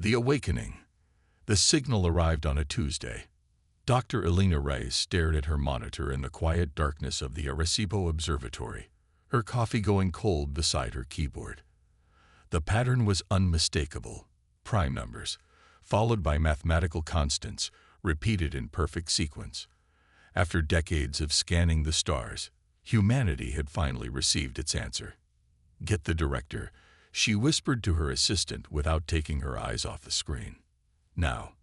The awakening. The signal arrived on a Tuesday. Dr. Elena Reyes stared at her monitor in the quiet darkness of the Arecibo Observatory, her coffee going cold beside her keyboard. The pattern was unmistakable: prime numbers, followed by mathematical constants, repeated in perfect sequence. After decades of scanning the stars, humanity had finally received its answer. "Get the director," she whispered to her assistant without taking her eyes off the screen. Now,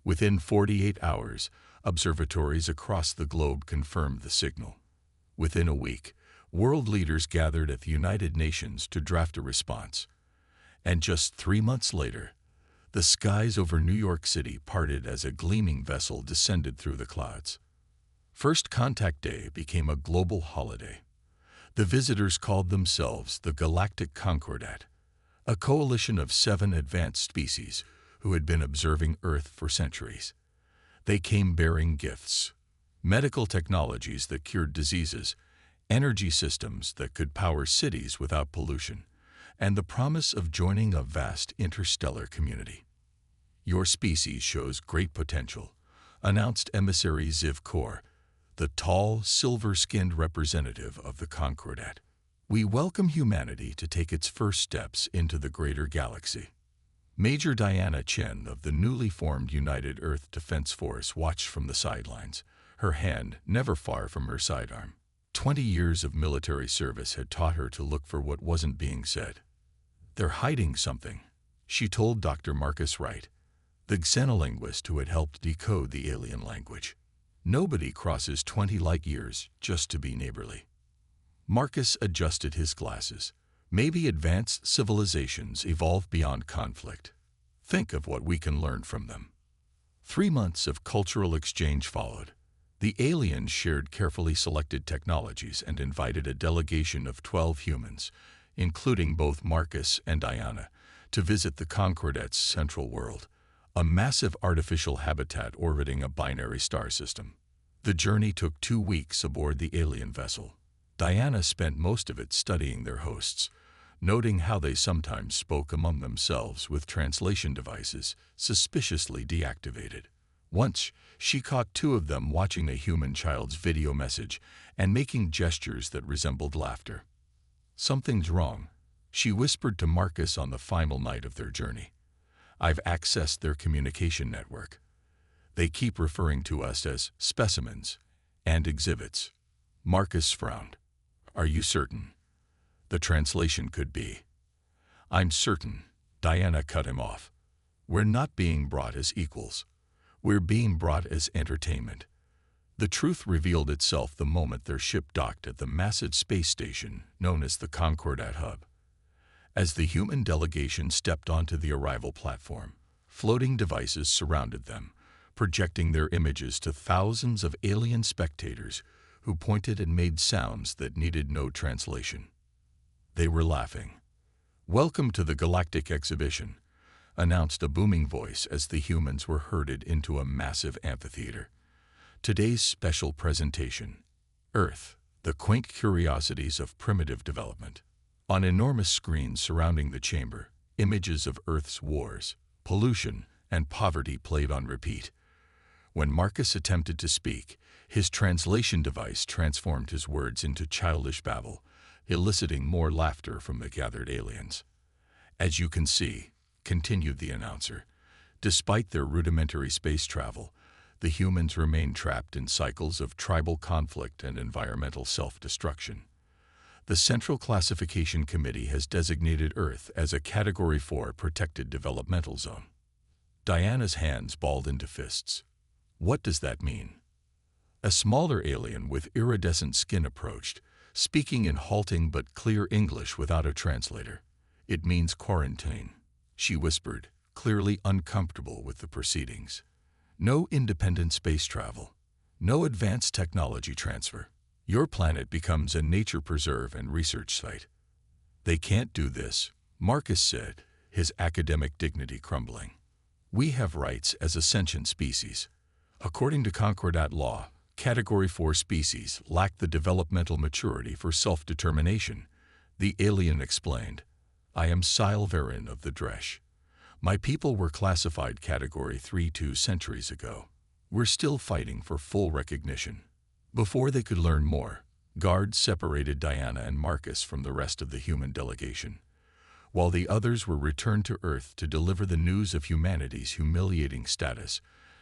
within 48 hours, observatories across the globe confirmed the signal. Within a week, world leaders gathered at the United Nations to draft a response. And just 3 months later, the skies over New York City parted as a gleaming vessel descended through the clouds. First Contact Day became a global holiday. The visitors called themselves the Galactic Concordat, a coalition of 7 advanced species who had been observing Earth for centuries. They came bearing gifts: medical technologies that cured diseases, energy systems that could power cities without pollution, and the promise of joining a vast interstellar community. "Your species shows great potential," announced emissary Ziv Kor, the tall, silver-skinned representative of the Concordat. "We welcome humanity to take its first steps into the greater galaxy." Major Diana Chen of the newly formed United Earth Defense Force watched from the sidelines, her hand never far from her sidearm. 20 years of military service had taught her to look for what wasn't being said. "They're hiding something," she told Dr. Marcus Wright, the xenolinguist who had helped decode the alien language. "Nobody crosses 20 light years just to be neighborly." Marcus adjusted his glasses. "Maybe advanced civilizations evolve beyond conflict. Think of what we can learn from them." 3 months of cultural exchange followed. The aliens shared carefully selected technologies and invited a delegation of 12 humans, including both Marcus and Diana, to visit the Concordat's central world, a massive artificial habitat orbiting a binary star system. The journey took 2 weeks aboard the alien vessel. Diana spent most of it studying their hosts, noting how they sometimes spoke among themselves with translation devices suspiciously deactivated. Once, she caught 2 of them watching a human child's video message and making gestures that resembled laughter. "Something's wrong," she whispered to Marcus on the final night of their journey. "I've accessed their communication network. They keep referring to us as specimens and exhibits." Marcus frowned. "Are you certain?" "The translation could be." "I'm certain," Diana cut him off. "We're not being brought as equals. We're being brought as entertainment." The truth revealed itself the moment their ship docked at the massive space station known as the Concordat Hub. As the human delegation stepped onto the arrival platform, floating devices surrounded them, projecting their images to thousands of alien spectators who pointed and made sounds that needed no translation. They were laughing. "Welcome to the Galactic Exhibition," announced a booming voice as the humans were herded into a massive amphitheater. "Today's special presentation: Earth, the quaint curiosities of primitive development." On enormous screens surrounding the chamber, images of Earth's wars, pollution, and poverty played on repeat. When Marcus attempted to speak, his translation device transformed his words into childish babble, eliciting more laughter from the gathered aliens. "As you can see," continued the announcer, "despite their rudimentary space travel, the humans remain trapped in cycles of tribal conflict and environmental self-destruction. The Central Classification Committee has designated Earth as a Category 4 protected developmental zone." Diana's hands balled into fists. "What does that mean?" A smaller alien with iridescent skin approached, speaking in halting but clear English without a translator. "It means quarantine," she whispered, clearly uncomfortable with the proceedings. "No independent space travel. No advanced technology transfer. Your planet becomes a nature preserve and research site." "They can't do this," Marcus said, his academic dignity crumbling. "We have rights as a sentient species. According to Concordat law, Category 4 species lack the developmental maturity for self-determination," the alien explained. "I am Sile Verin of the Dresh. My people were classified Category 3 2 centuries ago. We're still fighting for full recognition. Before they could learn more, guards separated Diana and Marcus from the rest of the human delegation, while the others were returned to Earth to deliver the news of humanity's humiliating status.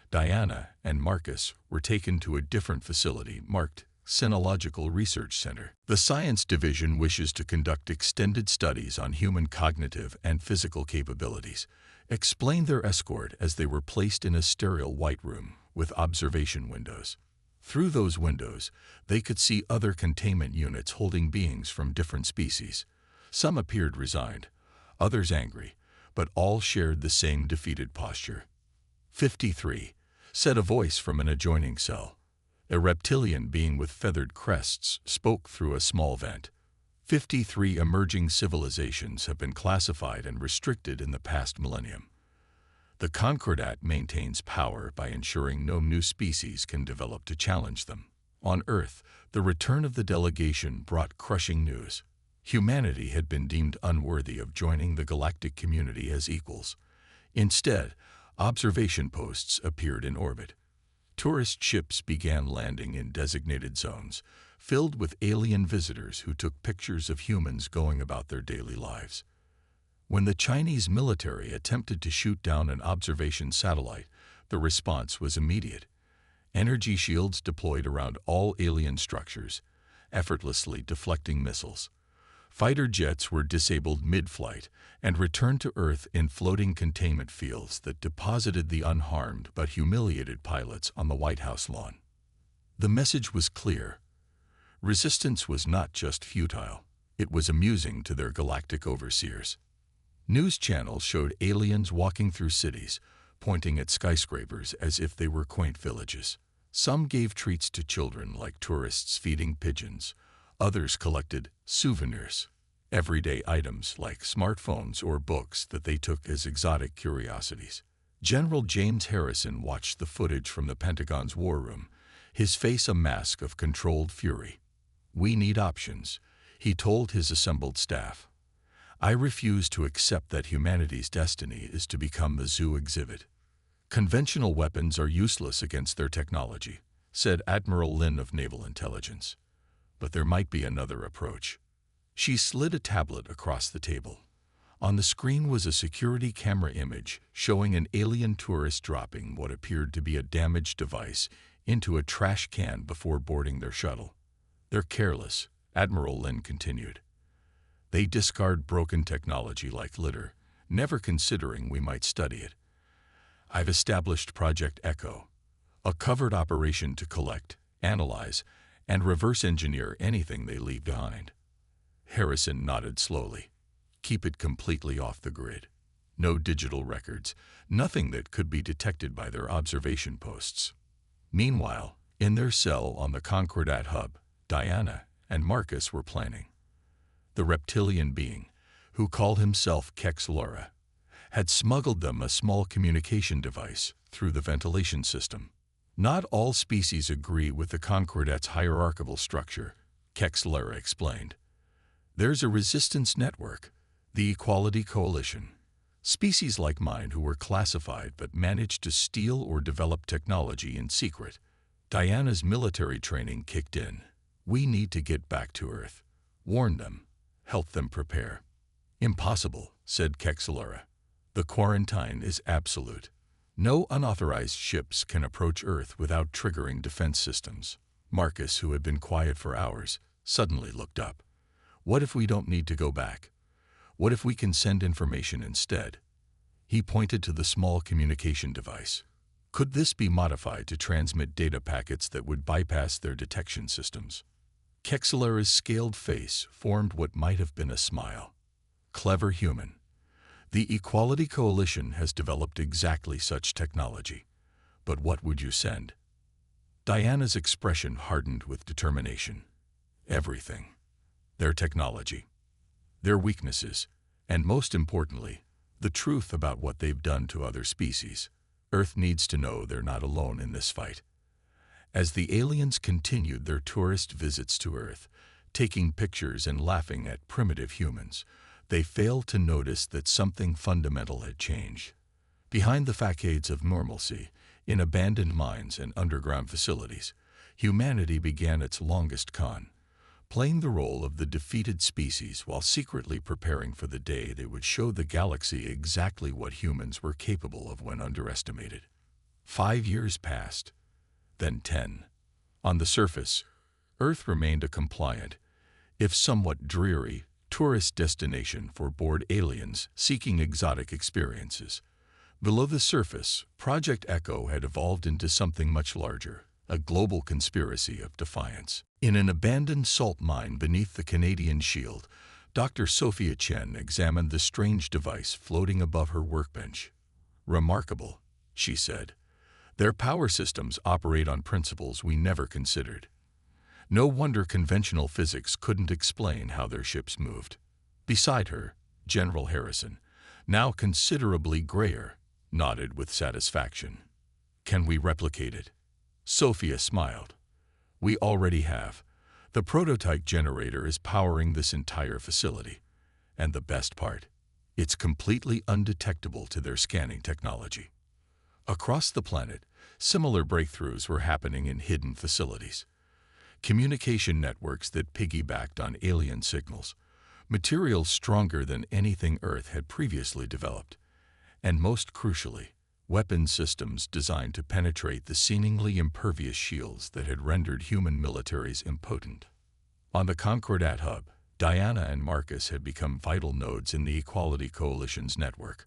Diana and Marcus were taken to a different facility marked Sinological Research Center. The Science Division wishes to conduct extended studies on human cognitive and physical capabilities, explained their escort as they were placed in a sterile white room with observation windows. Through those windows, they could see other containment units holding beings from different species. Some appeared resigned, others angry, but all shared the same defeated posture. 53, said a voice from an adjoining cell. A reptilian being with feathered crests spoke through a small vent. 53 emerging civilizations have been classified and restricted in the past millennium. The Concordat maintains power by ensuring no new species can develop to challenge them. On Earth, the return of the delegation brought crushing news. Humanity had been deemed unworthy of joining the galactic community as equals. Instead, observation posts appeared in orbit. Tourist ships began landing in designated zones, filled with alien visitors who took pictures of humans going about their daily lives. When the Chinese military attempted to shoot down an observation satellite, the response was immediate. Energy shields deployed around all alien structures, effortlessly deflecting missiles. Fighter jets were disabled mid-flight and returned to Earth in floating containment fields that deposited the unharmed but humiliated pilots on the White House lawn. The message was clear. Resistance was not just futile, it was amusing to their galactic overseers. News channels showed aliens walking through cities, pointing at skyscrapers as if they were quaint villages. Some gave treats to children like tourists feeding pigeons. Others collected souvenirs, everyday items like smartphones or books that they took as exotic curiosities. General James Harrison watched the footage from the Pentagon's war room, his face a mask of controlled fury. "We need options," he told his assembled staff. "I refuse to accept that humanity's destiny is to become the zoo exhibit. Conventional weapons are useless against their technology," said Admiral Lin of Naval Intelligence. "But there might be another approach." She slid a tablet across the table. On the screen was a security camera image showing an alien tourist dropping what appeared to be a damaged device into a trash can before boarding their shuttle. "They're careless," Admiral Lin continued. "They discard broken technology like litter, never considering we might study it. I've established Project Echo, a covert operation to collect, analyze, and reverse engineer anything they leave behind." Harrison nodded slowly. "Keep it completely off the grid. No digital records, nothing that could be detected by their observation posts." Meanwhile, in their cell on the Concordat hub, Diana and Marcus were planning. The reptilian being, who called himself Kexlora, had smuggled them a small communication device through the ventilation system. "Not all species agree with the Concordat's hierarchical structure," Kexlora explained. "There's a resistance network, the Equality Coalition. Species like mine who were classified but managed to steal or develop technology in secret. Diana's military training kicked in. We need to get back to Earth. Warn them. Help them prepare." "Impossible," said Kexlora. "The quarantine is absolute. No unauthorized ships can approach Earth without triggering defense systems." Marcus, who had been quiet for hours, suddenly looked up. "What if we don't need to go back? What if we can send information instead?" He pointed to the small communication device. "Could this be modified to transmit data packets that would bypass their detection systems?" Kexlero's scaled face formed what might have been a smile. "Clever human. The Equality Coalition has developed exactly such technology. But what would you send?" Diana's expression hardened with determination. "Everything. Their technology, their weaknesses, and most importantly, the truth about what they've done to other species. Earth needs to know they're not alone in this fight." As the aliens continued their tourist visits to Earth, taking pictures and laughing at primitive humans, They failed to notice that something fundamental had changed. Behind the facades of normalcy, in abandoned mines and underground facilities, humanity began its longest con, playing the role of the defeated species while secretly preparing for the day they would show the galaxy exactly what humans were capable of when underestimated. 5 years passed, then 10. On the surface, Earth remained a compliant, if somewhat dreary, tourist destination for bored aliens seeking exotic experiences. Below the surface, Project Echo had evolved into something much larger, a global conspiracy of defiance. In an abandoned salt mine beneath the Canadian Shield, Dr. Sophia Chen examined the strange device floating above her workbench. "Remarkable," she said. "Their power systems operate on principles we never considered. No wonder conventional physics couldn't explain how their ships moved." Beside her, General Harrison, now considerably grayer, nodded with satisfaction. "Can we replicate it?" Sophia smiled. "We already have. The prototype generator is powering this entire facility. And the best part, it's completely undetectable to their scanning technology." Across the planet, similar breakthroughs were happening in hidden facilities. Communication networks that piggybacked on alien signals, materials stronger than anything Earth had previously developed, and most crucially, weapons systems designed to penetrate the seemingly impervious shields that had rendered human militaries impotent. On the Concordat hub, Diana and Marcus had become vital nodes in the Equality Coalition's network.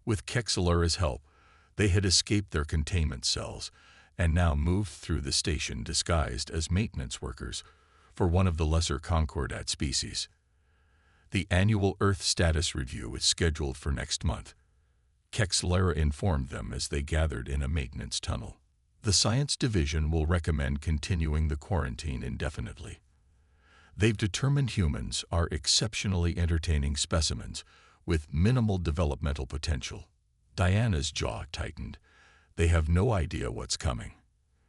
With Kexalera's help, they had escaped their containment cells and now moved through the station disguised as maintenance workers for one of the lesser Concordat species. The annual Earth status review is scheduled for next month, Kexalera informed them as they gathered in a maintenance tunnel. The Science Division will recommend continuing the quarantine indefinitely. They've determined humans are exceptionally entertaining specimens with minimal developmental potential. Diana's jaw tightened. They have no idea what's coming.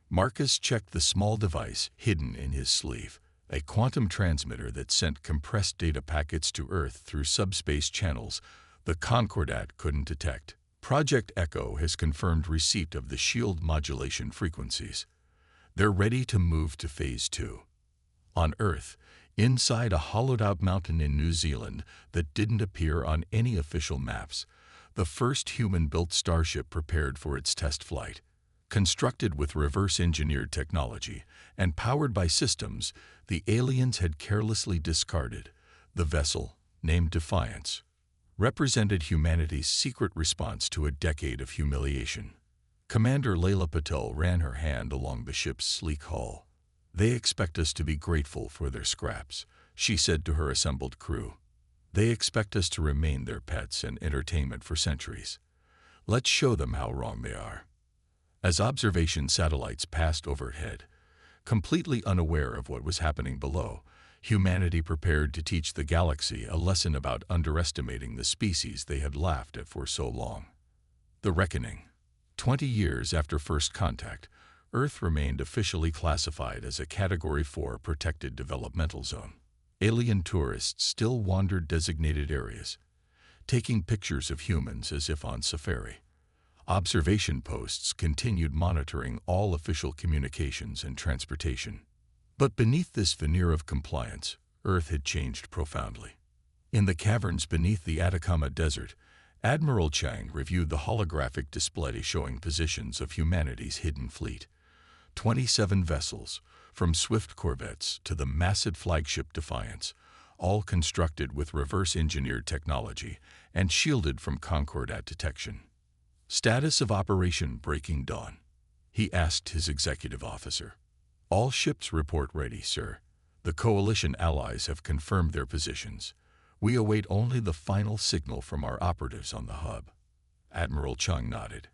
Marcus checked the small device hidden in his sleeve, a quantum transmitter that sent compressed data packets to Earth through subspace channels the Concordat couldn't detect. Project Echo has confirmed receipt of the shield modulation frequencies. They're ready to move to Phase 2. On Earth, inside a hollowed-out mountain in New Zealand that didn't appear on any official maps, the first human-built starship prepared for its test flight. Constructed with reverse-engineered technology and powered by systems the aliens had carelessly discarded, the vessel, named Defiance, represented humanity's secret response to a decade of humiliation. Commander Layla Patel ran her hand along the ship's sleek hull. "They expect us to be grateful for their scraps," she said to her assembled crew. "They expect us to remain their pets and entertainment for centuries. Let's show them how wrong they are." As observation satellites passed overhead, completely unaware of what was happening below, humanity prepared to teach the galaxy a lesson about underestimating the species they had laughed at for so long. The Reckoning. 20 years after first contact, Earth remained officially classified as a Category 4 protected developmental zone. Alien tourists still wandered designated areas, taking pictures of humans as if on safari. Observation posts continued monitoring all official communications and transportation. But beneath this veneer of compliance, Earth had changed profoundly. In the caverns beneath the Atacama Desert, Admiral Chang reviewed the holographic display showing positions of humanity's hidden fleet. 27 vessels, from swift corvettes to the massive flagship Defiance, all constructed with reverse-engineered technology and shielded from Concordat detection. "Status of Operation Breaking Dawn," he asked his executive officer. "All ships report ready, sir. The Coalition allies have confirmed their positions. We await only the final signal from our operatives on the hub." Admiral Chung nodded.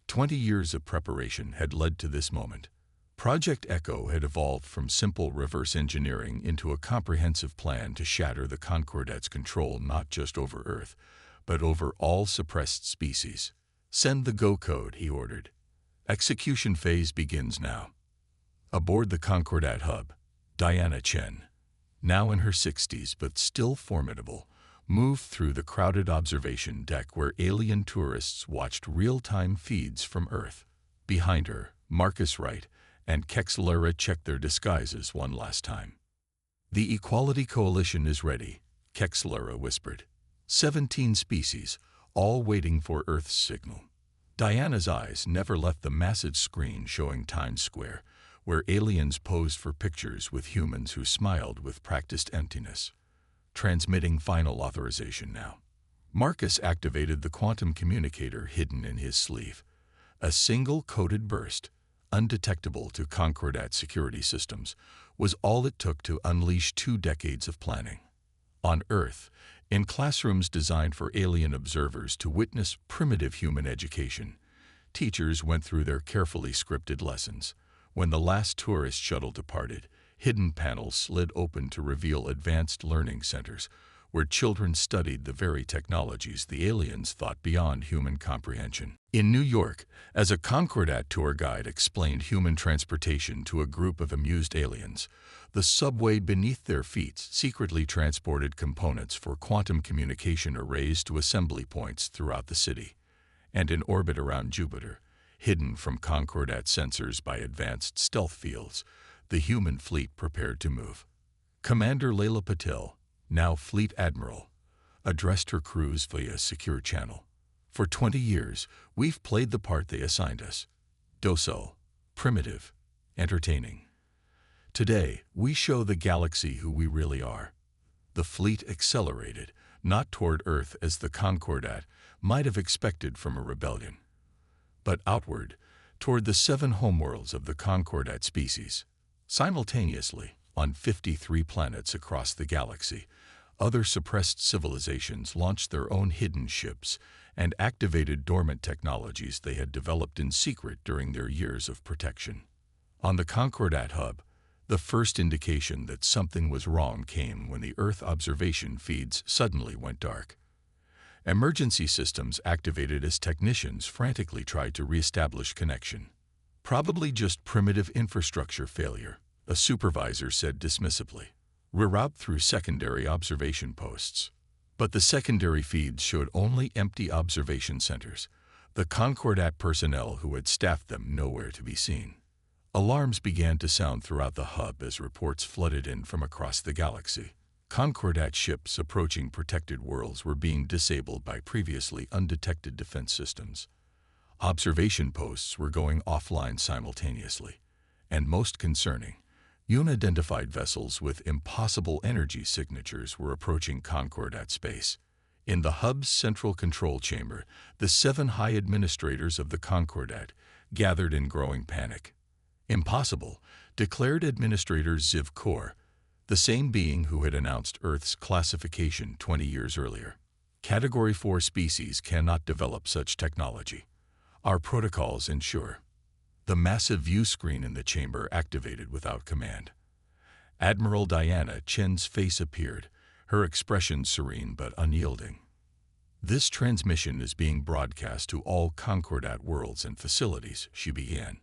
20 years of preparation had led to this moment. Project Echo had evolved from simple reverse engineering into a comprehensive plan to shatter the Concordat's control not just over Earth, but over all suppressed species. "Send the go code," he ordered. "Execution phase begins now." Aboard the Concordat hub, Diana Chen, now in her 60s but still formidable, moved through the crowded observation deck where alien tourists watched real-time feeds from Earth. Behind her, Marcus Wright and Kexlera checked their disguises one last time. "The Equality Coalition is ready," Kexlera whispered. 17 species, all waiting for Earth's signal. Diana's eyes never left the massive screen showing Times Square, where aliens posed for pictures with humans who smiled with practiced emptiness. Transmitting final authorization now. Marcus activated the quantum communicator hidden in his sleeve. A single coded burst, undetectable to Concordat security systems, was all it took to unleash 2 decades of planning. On Earth, in classrooms designed for alien observers to witness primitive human education, teachers went through their carefully scripted lessons. When the last tourist shuttle departed, hidden panels slid open to reveal advanced learning centers, where children studied the very technologies the aliens thought beyond human comprehension. In New York, as a Concordat tour guide explained human transportation to a group of amused aliens, the subway beneath their feet secretly transported components for quantum communication arrays to assembly points throughout the city. And in orbit around Jupiter, hidden from Concordat sensors by advanced stealth fields, the human fleet prepared to move. Commander Layla Patel, now Fleet Admiral, addressed her crews via a secure channel. "For 20 years, we've played the part they assigned us. Docile, primitive, entertaining. Today, we show the galaxy who we really are." The fleet accelerated, not toward Earth as the Concordat might have expected from a rebellion, but outward, toward the 7 homeworlds of the Concordat species. Simultaneously, on 53 planets across the galaxy, other suppressed civilizations launched their own hidden ships and activated dormant technologies they had developed in secret during their years of protection. On the Concordat hub, the first indication that something was wrong came when the Earth observation feeds suddenly went dark. Emergency systems activated as technicians frantically tried to reestablish connection. "Probably just primitive infrastructure failure," a supervisor said dismissively. "Reroute through secondary observation posts." But the secondary feeds showed only empty observation centers, the Concordat personnel who had staffed them nowhere to be seen. Alarms began to sound throughout the hub as reports flooded in from across the galaxy. Concordat ships approaching protected worlds were being disabled by previously undetected defense systems. Observation posts were going offline simultaneously, and most concerning, unidentified vessels with impossible energy signatures were approaching Concordat space. In the hub's central control chamber, the 7 high administrators of the Concordat gathered in growing panic. "Impossible," declared Administrator Ziv Kor, the same being who had announced Earth's classification 20 years earlier. "Category 4 species cannot develop such technology. Our protocols ensure." The massive view screen in the chamber activated without command. Admiral Diana Chen's face appeared, her expression serene but unyielding. "This transmission is being broadcast to all Concordat worlds and facilities," she began.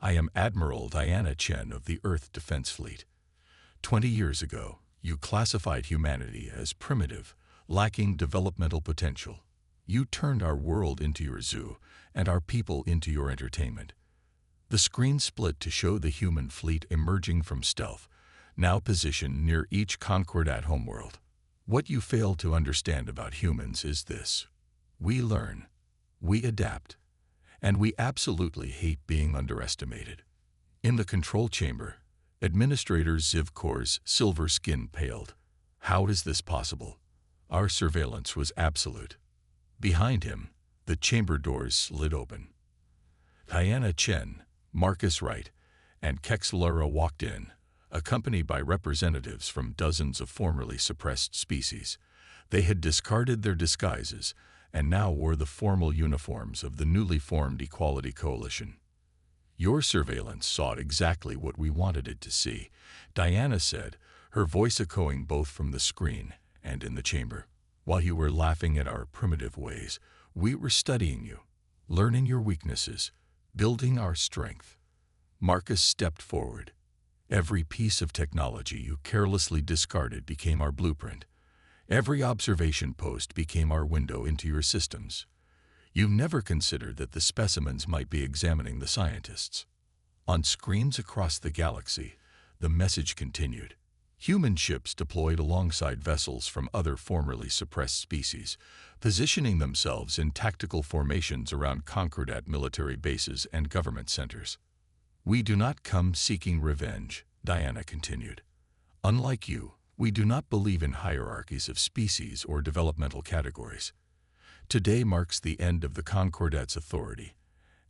"I am Admiral Diana Chen of the Earth Defense Fleet. 20 years ago, you classified humanity as primitive, lacking developmental potential. You turned our world into your zoo and our people into your entertainment." The screen split to show the human fleet emerging from stealth, now positioned near each Concordat homeworld. "What you fail to understand about humans is this: we learn, we adapt, and we absolutely hate being underestimated." In the control chamber, Administrator Ziv Kor's silver skin paled. "How is this possible? Our surveillance was absolute." Behind him, the chamber doors slid open. Diana Chen, Marcus Wright, and Kexlera walked in, accompanied by representatives from dozens of formerly suppressed species. They had discarded their disguises and now wore the formal uniforms of the newly formed Equality Coalition. "Your surveillance saw exactly what we wanted it to see," Diana said, her voice echoing both from the screen and in the chamber. "While you were laughing at our primitive ways, we were studying you, learning your weaknesses, building our strength." Marcus stepped forward. "Every piece of technology you carelessly discarded became our blueprint. Every observation post became our window into your systems. You never considered that the specimens might be examining the scientists. On screens across the galaxy, the message continued. Human ships deployed alongside vessels from other formerly suppressed species, positioning themselves in tactical formations around Concordat military bases and government centers. We do not come seeking revenge, Diana continued. Unlike you, we do not believe in hierarchies of species or developmental categories. Today marks the end of the Concordat's authority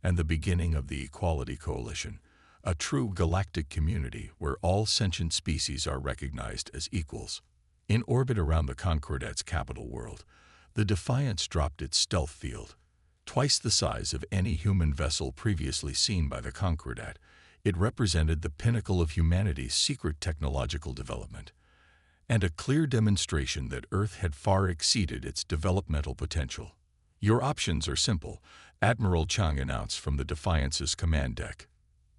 and the beginning of the Equality Coalition, a true galactic community where all sentient species are recognized as equals. In orbit around the Concordat's capital world, the Defiance dropped its stealth field. Twice the size of any human vessel previously seen by the Concordat, it represented the pinnacle of humanity's secret technological development, and a clear demonstration that Earth had far exceeded its developmental potential. Your options are simple, Admiral Chang announced from the Defiance's command deck.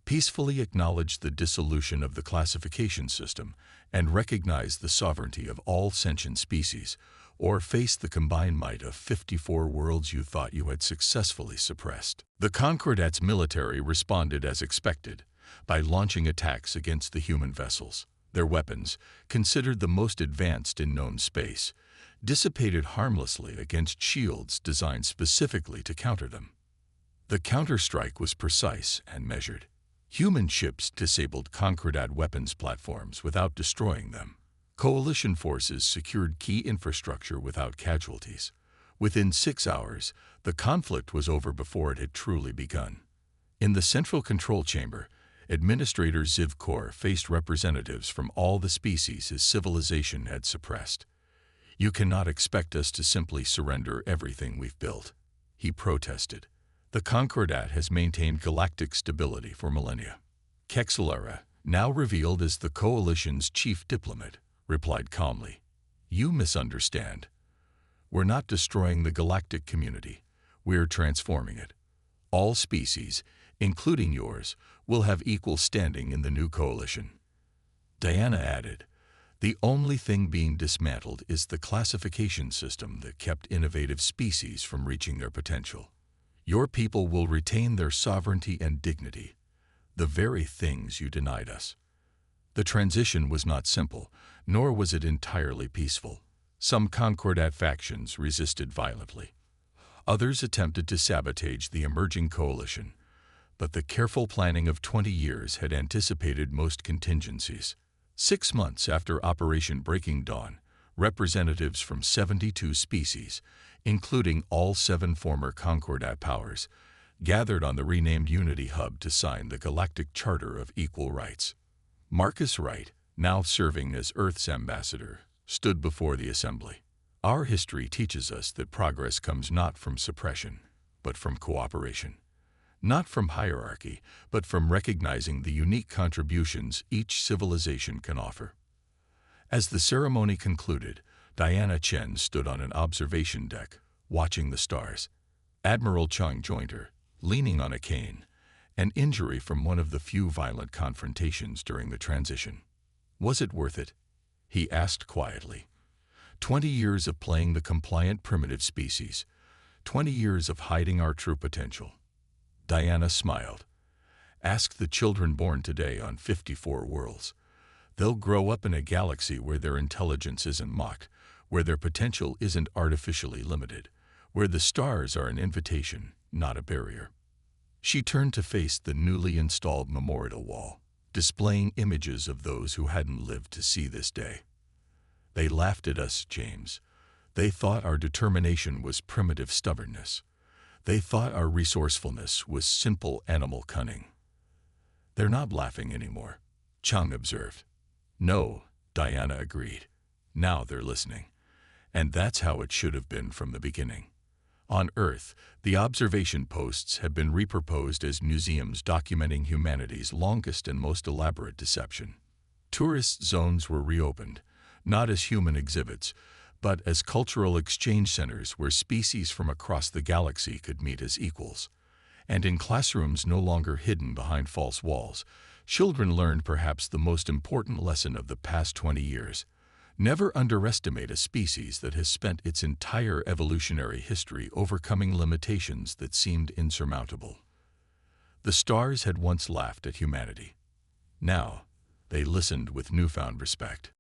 Peacefully acknowledge the dissolution of the classification system and recognize the sovereignty of all sentient species, or face the combined might of 54 worlds you thought you had successfully suppressed. The Concordat's military responded as expected, by launching attacks against the human vessels. Their weapons, considered the most advanced in known space, dissipated harmlessly against shields designed specifically to counter them. The counterstrike was precise and measured. Human ships disabled Concordat weapons platforms without destroying them. Coalition forces secured key infrastructure without casualties. Within 6 hours, the conflict was over before it had truly begun. In the central control chamber, Administrator Zivkor faced representatives from all the species his civilization had suppressed. You cannot expect us to simply surrender everything we've built, he protested. The Concordat has maintained galactic stability for millennia. Kexelara, now revealed as the Coalition's chief diplomat, replied calmly. You misunderstand. We're not destroying the galactic community. We're transforming it. All species, including yours, will have equal standing in the new coalition. Diana added, the only thing being dismantled is the classification system that kept innovative species from reaching their potential. Your people will retain their sovereignty and dignity, the very things you denied us. The transition was not simple, nor was it entirely peaceful. Some Concordat factions resisted violently. Others attempted to sabotage the emerging coalition, but the careful planning of 20 years had anticipated most contingencies. 6 months after Operation Breaking Dawn, representatives from 72 species, including all 7 former Concordat powers, gathered on the renamed Unity Hub to sign the Galactic Charter of Equal Rights. Marcus Wright, now serving as Earth's ambassador, stood before the assembly. Our history teaches us that progress comes not from suppression, but from cooperation. Not from hierarchy, but from recognizing the unique contributions each civilization can offer. As the ceremony concluded, Diana Chen stood on an observation deck, watching the stars. Admiral Chang joined her, leaning on a cane, an injury from one of the few violent confrontations during the transition. Was it worth it? He asked quietly. 20 years of playing the compliant primitive species, 20 years of hiding our true potential. Diana smiled. Ask the children born today on 54 worlds. They'll grow up in a galaxy where their intelligence isn't mocked, where their potential isn't artificially limited, where the stars are an invitation, not a barrier. She turned to face the newly installed memorial wall, displaying images of those who hadn't lived to see this day. They laughed at us, James. They thought our determination was primitive stubbornness. They thought our resourcefulness was simple animal cunning. They're not laughing anymore, Chang observed. No, Diana agreed. Now they're listening. And that's how it should have been from the beginning. On Earth, the observation posts have been repurposed as museums documenting humanity's longest and most elaborate deception. Tourist zones were reopened, not as human exhibits, but as cultural exchange centers where species from across the galaxy could meet as equals. And in classrooms no longer hidden behind false walls, children learned perhaps the most important lesson of the past 20 years. Never underestimate a species that has spent its entire evolutionary history overcoming limitations that seemed insurmountable. The stars had once laughed at humanity. Now, they listened with newfound respect.